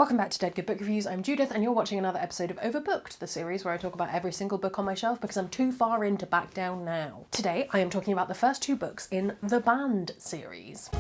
Welcome back to Dead Good Book Reviews. I'm Judith and you're watching another episode of Overbooked, the series where I talk about every single book on my shelf because I'm too far in to back down now. Today I am talking about the first two books in the Band series.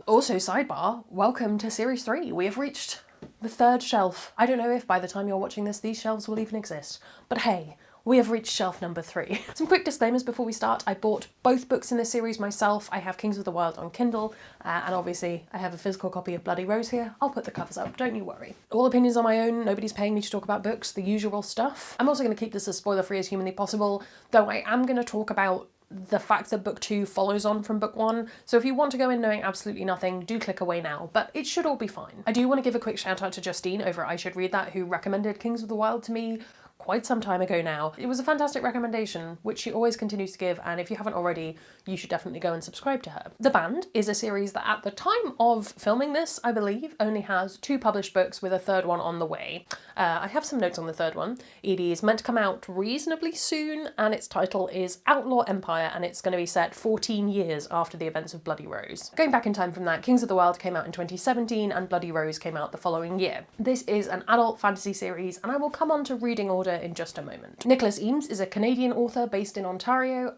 Also, sidebar, welcome to Series 3. We have reached the third shelf. I don't know if by the time you're watching this these shelves will even exist, but hey, we have reached shelf number 3. Some quick disclaimers before we start. I bought both books in this series myself. I have Kings of the Wild on Kindle, and obviously I have a physical copy of Bloody Rose here. I'll put the covers up, don't you worry. All opinions are my own, nobody's paying me to talk about books, the usual stuff. I'm also going to keep this as spoiler-free as humanly possible, though I am going to talk about the fact that book 2 follows on from book 1, so if you want to go in knowing absolutely nothing, do click away now, but it should all be fine. I do want to give a quick shout out to Justine over at I Should Read That, who recommended Kings of the Wild to me quite some time ago now. It was a fantastic recommendation, which she always continues to give, and if you haven't already, you should definitely go and subscribe to her. The Band is a series that at the time of filming this, I believe, only has 2 published books with a third one on the way. I have some notes on the third one. It is meant to come out reasonably soon, and its title is Outlaw Empire, and it's going to be set 14 years after the events of Bloody Rose. Going back in time from that, Kings of the Wild came out in 2017, and Bloody Rose came out the following year. This is an adult fantasy series, and I will come on to reading order in just a moment. Nicholas Eames is a Canadian author based in Ontario.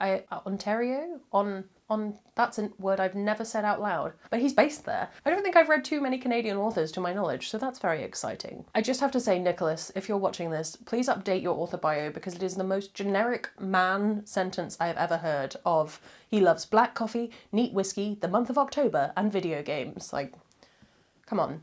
That's a word I've never said out loud, but he's based there. I don't think I've read too many Canadian authors to my knowledge, so that's very exciting. I just have to say, Nicholas, if you're watching this, please update your author bio because it is the most generic man sentence I have ever heard of. He loves black coffee, neat whiskey, the month of October, and video games. Like, come on.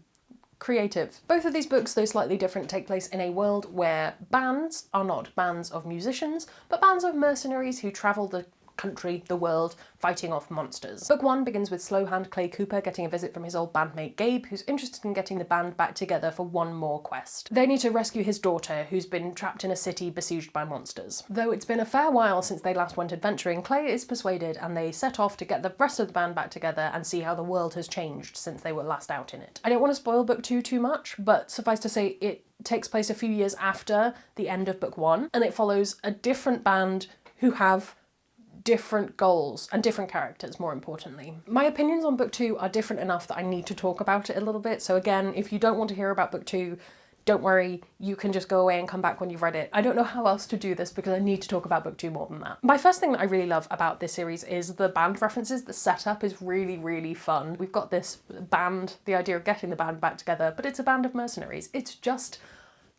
Creative. Both of these books, though slightly different, take place in a world where bands are not bands of musicians, but bands of mercenaries who travel the country, the world, fighting off monsters. Book 1 begins with Slowhand Clay Cooper getting a visit from his old bandmate Gabe, who's interested in getting the band back together for one more quest. They need to rescue his daughter, who's been trapped in a city besieged by monsters. Though it's been a fair while since they last went adventuring, Clay is persuaded and they set off to get the rest of the band back together and see how the world has changed since they were last out in it. I don't want to spoil book 2 too much, but suffice to say it takes place a few years after the end of book 1, and it follows a different band who have different goals and different characters, more importantly. My opinions on book 2 are different enough that I need to talk about it a little bit, so again, if you don't want to hear about book 2, don't worry, you can just go away and come back when you've read it. I don't know how else to do this because I need to talk about book 2 more than that. My first thing that I really love about this series is the band references. The setup is really, really fun. We've got this band, the idea of getting the band back together, but it's a band of mercenaries. It's just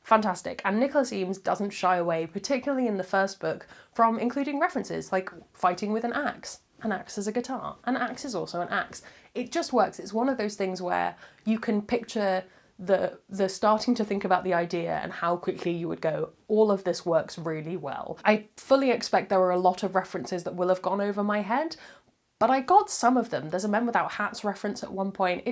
fantastic, and Nicholas Eames doesn't shy away, particularly in the first book, from including references like fighting with an axe. An axe is a guitar. An axe is also an axe. It just works. It's one of those things where you can picture the starting to think about the idea and how quickly you would go, all of this works really well. I fully expect there were a lot of references that will have gone over my head, but I got some of them. There's a Men Without Hats reference at one point.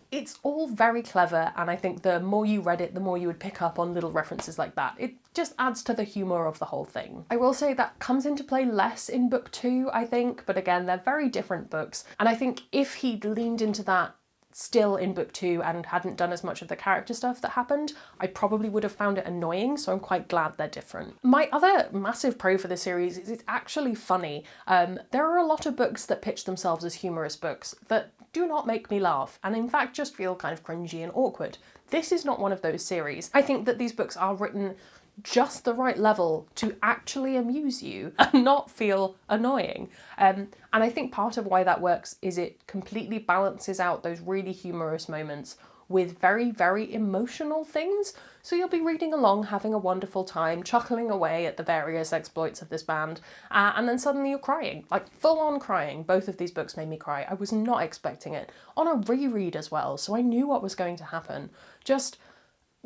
It's all very clever, and I think the more you read it, the more you would pick up on little references like that. It just adds to the humour of the whole thing. I will say that comes into play less in book 2, I think, but again, they're very different books, and I think if he'd leaned into that still in book 2 and hadn't done as much of the character stuff that happened, I probably would have found it annoying, so I'm quite glad they're different. My other massive pro for the series is it's actually funny. There are a lot of books that pitch themselves as humorous books that do not make me laugh, and in fact just feel kind of cringy and awkward. This is not one of those series. I think that these books are written just the right level to actually amuse you and not feel annoying. And I think part of why that works is it completely balances out those really humorous moments with very, very emotional things. So you'll be reading along, having a wonderful time, chuckling away at the various exploits of this band, and then suddenly you're crying, like full-on crying. Both of these books made me cry. I was not expecting it. On a reread as well, so I knew what was going to happen. Just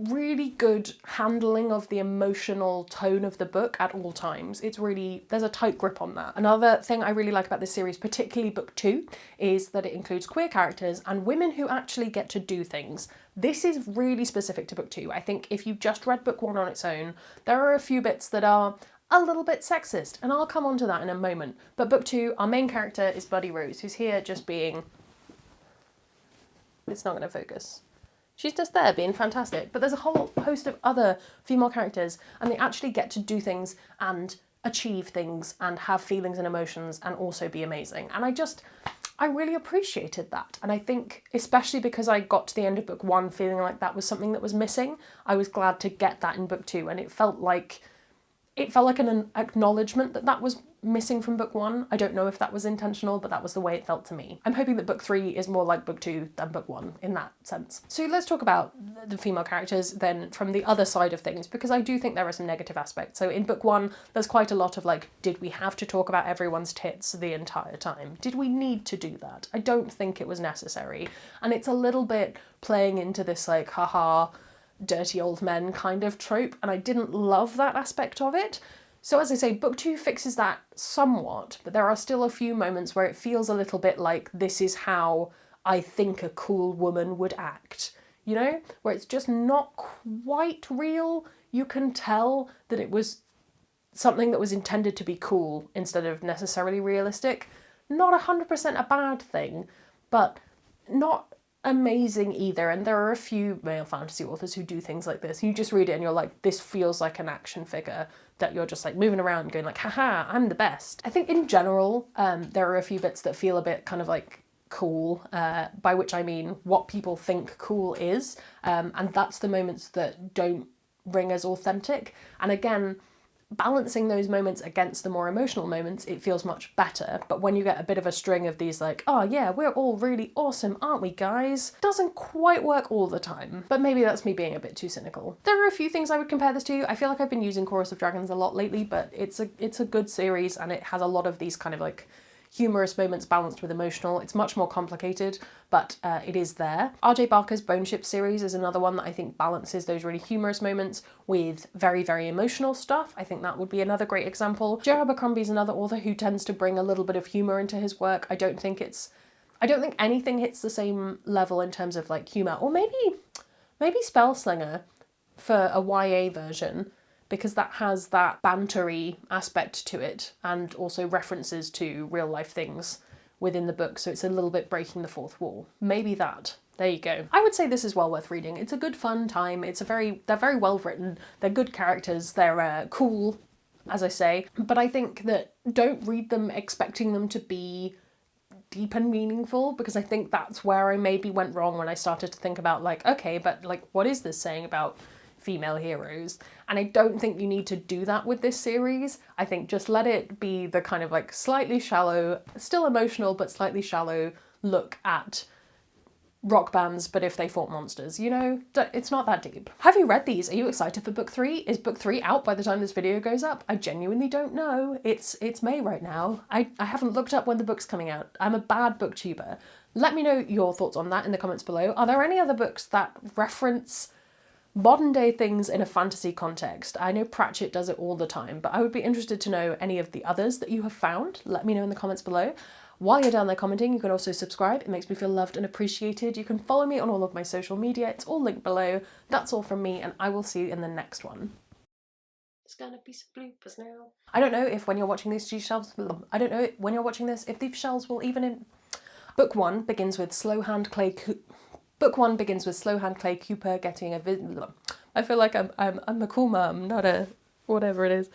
really good handling of the emotional tone of the book at all times. There's a tight grip on that. Another thing I really like about this series, particularly book 2, is that it includes queer characters and women who actually get to do things. This is really specific to book 2. I think if you just read book 1 on its own, there are a few bits that are a little bit sexist, and I'll come on to that in a moment. But book 2, our main character is Bloody Rose, who's here just being... It's not going to focus. She's just there being fantastic, but there's a whole host of other female characters and they actually get to do things and achieve things and have feelings and emotions and also be amazing. And I really appreciated that. And I think, especially because I got to the end of book 1 feeling like that was something that was missing, I was glad to get that in book 2. And it felt like an acknowledgement that that was missing from book 1. I don't know if that was intentional, but that was the way it felt to me. I'm hoping that book 3 is more like book 2 than book 1 in that sense. So let's talk about the female characters then from the other side of things, because I do think there are some negative aspects. So in book 1, there's quite a lot of like, did we have to talk about everyone's tits the entire time? Did we need to do that? I don't think it was necessary. And it's a little bit playing into this like, haha, dirty old men kind of trope, and I didn't love that aspect of it. So as I say, book 2 fixes that somewhat, but there are still a few moments where it feels a little bit like this is how I think a cool woman would act, you know? Where it's just not quite real. You can tell that it was something that was intended to be cool instead of necessarily realistic. Not 100% a bad thing, but not amazing either. And there are a few male fantasy authors who do things like this. You just read it and you're like, this feels like an action figure that you're just like moving around going like, haha, I'm the best. I think in general, there are a few bits that feel a bit kind of like cool, by which I mean what people think cool is. And that's the moments that don't ring as authentic. And again, balancing those moments against the more emotional moments, it feels much better. But when you get a bit of a string of these like, oh yeah, we're all really awesome, aren't we guys? Doesn't quite work all the time. But maybe that's me being a bit too cynical. There are a few things I would compare this to. I feel like I've been using Chorus of Dragons a lot lately, but it's a good series and it has a lot of these kind of like humorous moments balanced with emotional. It's much more complicated, but it is there. R.J. Barker's Bone Ship series is another one that I think balances those really humorous moments with very, very emotional stuff. I think that would be another great example. Joe Abercrombie's another author who tends to bring a little bit of humour into his work. I don't think anything hits the same level in terms of like humour, or maybe Spellslinger for a YA version, because that has that bantery aspect to it and also references to real life things within the book, so it's a little bit breaking the fourth wall. Maybe that. There you go. I would say this is well worth reading. It's a good fun time. They're very well written. They're good characters. They're cool, as I say. But I think that don't read them expecting them to be deep and meaningful, because I think that's where I maybe went wrong when I started to think about like, okay, but like what is this saying about female heroes? And I don't think you need to do that with this series. I think just let it be the kind of like slightly shallow, still emotional, but slightly shallow look at rock bands, but if they fought monsters, you know? It's not that deep. Have you read these? Are you excited for book 3? Is book 3 out by the time this video goes up? I genuinely don't know. It's May right now. I haven't looked up when the book's coming out. I'm a bad booktuber. Let me know your thoughts on that in the comments below. Are there any other books that reference modern day things in a fantasy context? I know Pratchett does it all the time, but I would be interested to know any of the others that you have found. Let me know in the comments below. While you're down there commenting, you can also subscribe. It makes me feel loved and appreciated. You can follow me on all of my social media. It's all linked below. That's all from me, and I will see you in the next one. There's gonna be some bloopers now. I don't know if when you're watching this, these shelves if these shelves will even in. Book 1 begins with Slowhand Clay Cooper getting a I feel like I'm a cool mum, not a whatever it is.